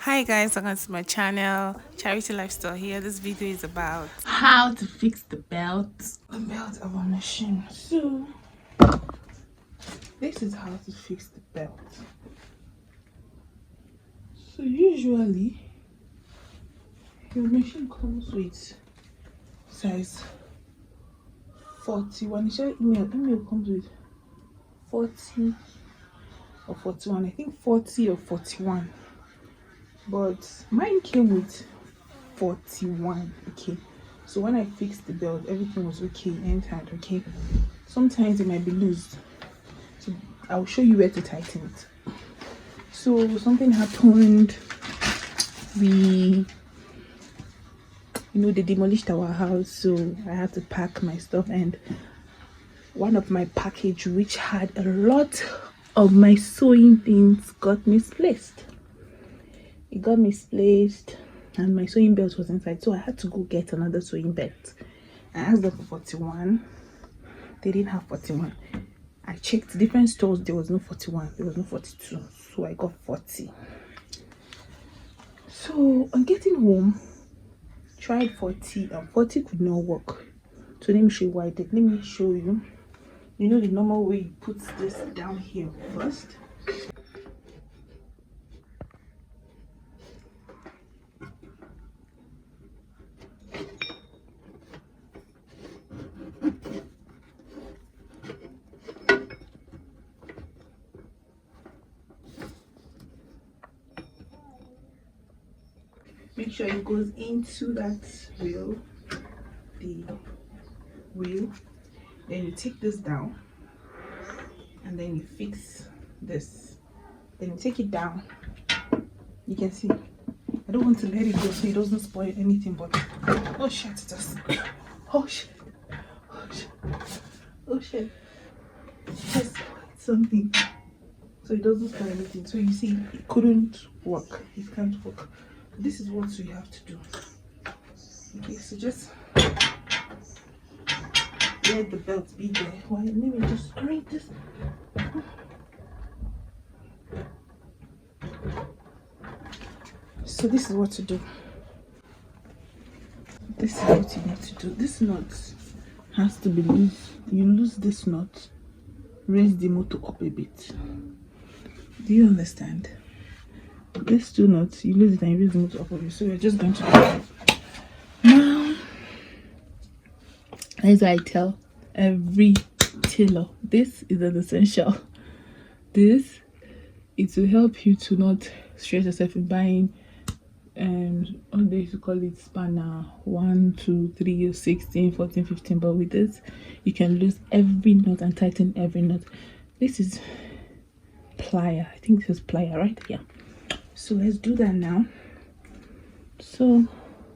Hi guys, welcome to my channel. Charity Lifestyle here. This video is about how to fix the belt of a machine. So this is how to fix the belt. So usually your machine comes with size 41. Email comes with 40 or 41. I think 40 or 41. But mine came with 41. Okay, so when I fixed the belt, everything was okay, entered. Okay, sometimes it might be loose, so I'll show you where to tighten it. So something happened. They demolished our house, so I had to pack my stuff, and one of my package, which had a lot of my sewing things, got misplaced. It got misplaced and my sewing belt was inside, so I had to go get another sewing belt. I asked them for 41. They didn't have 41. I checked different stores, there was no 41, there was no 42, so I got 40. So on getting home, tried 40 and 40 could not work. So let me show you why I did. Let me show you. You know the normal way you put this down here first. Make sure it goes into that wheel, the wheel. Then you take this down and then you fix this. Then you take it down. You can see I don't want to let it go so it doesn't spoil anything, but oh shit, it just oh shit, oh shit, oh shit, just something, so it doesn't spoil anything. So you see, it couldn't work, it can't work. This is what you have to do. Okay, so just let the belt be there. Well, let me just scrape this. So this is what to do. This is what you need to do. This knot has to be loose. You lose this knot, raise the motor up a bit. Do you understand? These two knots, you lose it and you raise the motor up a bit. So we're just going to do it now. As I tell every tailor, this is an essential. This, it will help you to not stress yourself in buying what they used to call it spanner 1 2 3 16 14 15, but with this you can lose every knot and tighten every knot. This is plier, I think this is plier, right? Yeah, so let's do that now. So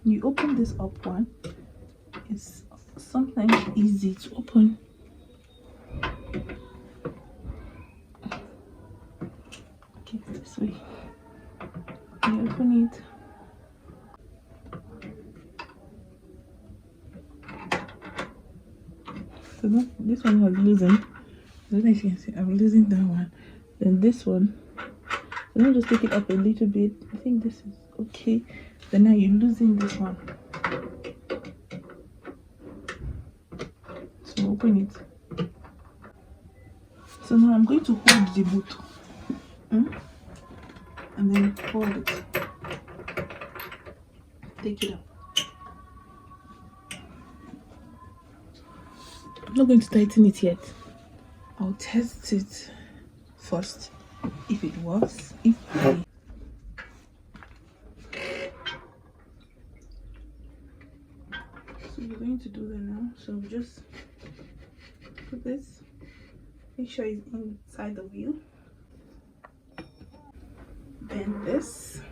you open this up one. It's sometimes easy to open. Okay, this way you open it. So this one was losing. I don't know if you can see, I'm losing that one. Then this one, so now just take it up a little bit. I think this is okay. Then now you're losing this one. So open it. So now I'm going to hold the motor, and then hold it. Take it up. I'm not going to tighten it yet. I'll test it first if it works. So we're going to do that now. So just put this, make sure it's inside the wheel. Bend this,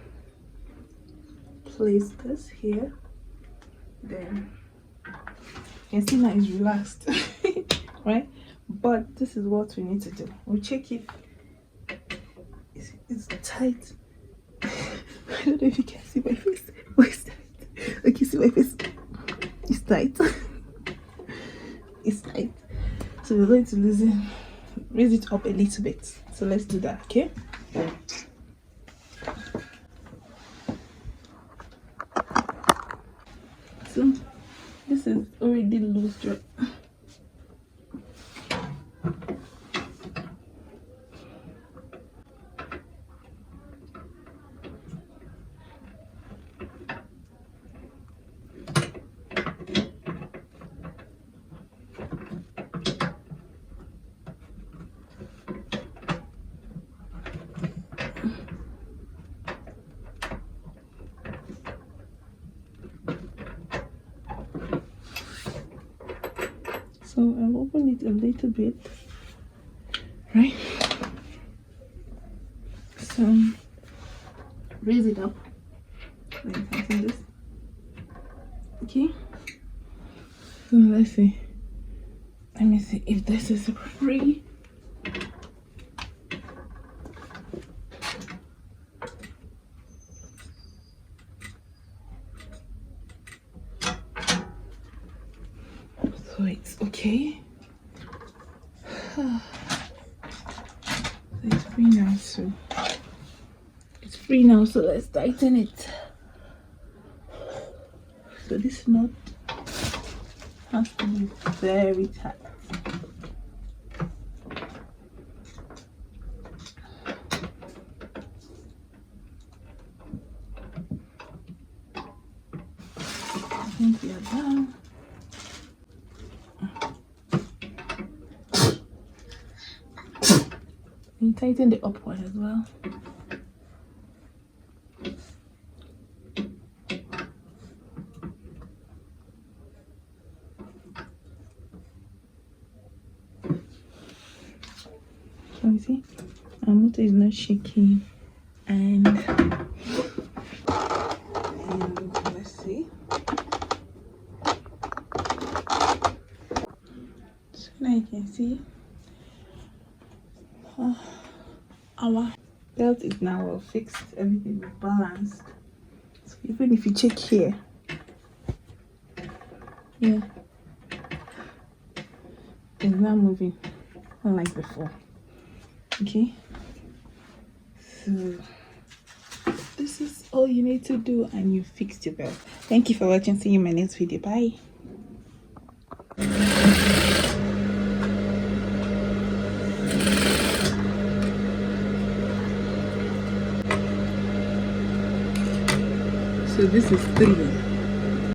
place this here. Then you can see now it's relaxed. Right? But this is what we need to do. We'll check if it's tight. I don't know if you can see my face. Oh, it's tight. Okay, see my face. It's tight. It's tight. So we're going to raise it up a little bit. So let's do that, okay? So I'll open it a little bit, right? So raise it up, then tighten this. Okay. So let's see. Let me see if this is free. So it's okay. So it's free now. So it's free now. So let's tighten it. So this knot has to be very tight. I think we are done. And tighten the upward as well. So you see, our motor is not shaking, and let's see. So now you can see our belt is now well fixed. Everything is balanced. So even if you check here, yeah, it's not moving unlike before. Okay, so this is all you need to do, and you fixed your belt. Thank you for watching. See you in my next video. Bye. So this is 3.